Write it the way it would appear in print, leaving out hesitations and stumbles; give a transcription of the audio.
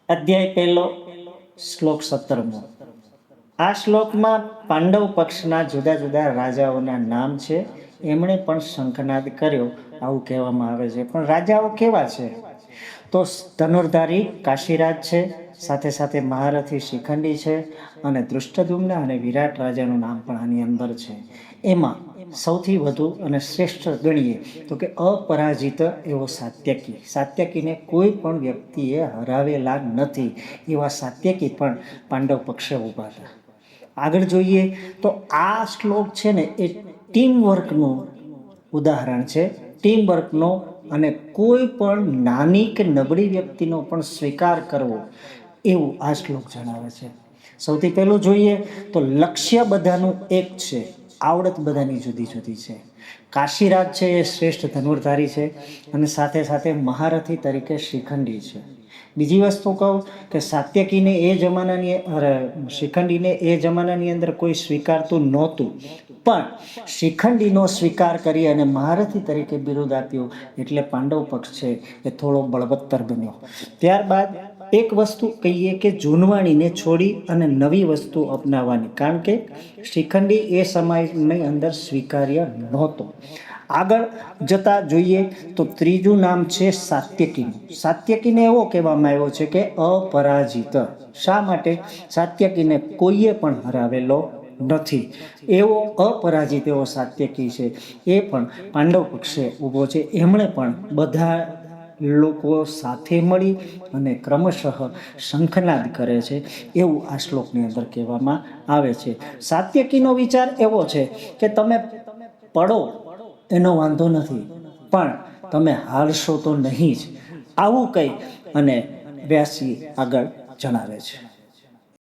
અધ્યાય પહેલો, શ્લોક 17મો। આ શ્લોકમાં પાંડવ પક્ષના જુદા જુદા રાજાઓના નામ છે। એમણે પણ શંખનાદ કર્યો આવું કહેવામાં આવે છે। પણ રાજાઓ કેવા છે? તો ધનુર્ધારી કાશીરાજ છે, સાથે સાથે મહારથી શિખંડી છે, અને દૃષ્ટદ્યુમ્ન અને વિરાટ રાજાનું નામ પણ આની અંદર છે। એમાં સૌથી વધુ અને શ્રેષ્ઠ ગણીએ તો કે અપરાજિત એવો સાત્યકી। સાત્યકીને કોઈ પણ વ્યક્તિએ હરાવેલા નથી એવા સાત્યકી પણ પાંડવ પક્ષે ઊભા હતા। આગળ જોઈએ તો આ શ્લોક છે ને એ ટીમ વર્કનું ઉદાહરણ છે। ટીમ વર્કનો અને કોઈ પણ નાની કે નબળી વ્યક્તિનો પણ સ્વીકાર કરવો એવું આ શ્લોક જણાવે છે। સૌથી પહેલું જોઈએ તો લક્ષ્ય બધાનું એક છે, આવડત બધાની જુદી જુદી છે। કાશીરાજ છે એ શ્રેષ્ઠ ધનુર્ધારી છે અને સાથે સાથે મહારથી તરીકે શિખંડી છે। બીજી વસ્તુ કહું કે સાત્યકીને એ જમાનાની શિખંડીને એ જમાનાની અંદર કોઈ સ્વીકારતું નહોતું, પણ શિખંડીનો સ્વીકાર કરી અને મહારથી તરીકે બિરુદ આપ્યું એટલે પાંડવ પક્ષ છે એ થોડો બળવત્તર બન્યો। ત્યારબાદ એક વસ્તુ કહીએ કે જૂનવાણીને છોડી અને નવી વસ્તુ અપનાવવાની, કારણ કે શિખંડી એ સમયની અંદર સ્વીકાર્ય નહોતો। આગળ જતા જોઈએ તો ત્રીજું નામ છે સાત્યકીનું। સાત્યકીને એવો કહેવામાં આવ્યો છે કે અપરાજિત। શા માટે? સાત્યકીને કોઈએ પણ હરાવેલો નથી, એવો અપરાજિત એવો સાત્યકી છે, એ પણ પાંડવ પક્ષે ઊભો છે। એમણે પણ બધા લોકો સાથે મળી અને ક્રમશઃ શંખનાદ કરે છે એવું આ શ્લોકની અંદર કહેવામાં આવે છે। સાત્યકીનો વિચાર એવો છે કે તમે પડો એનો વાંધો નથી, પણ તમે હારશો તો નહીં જ, આવું કહી અને વ્યાસજી આગળ જણાવે છે।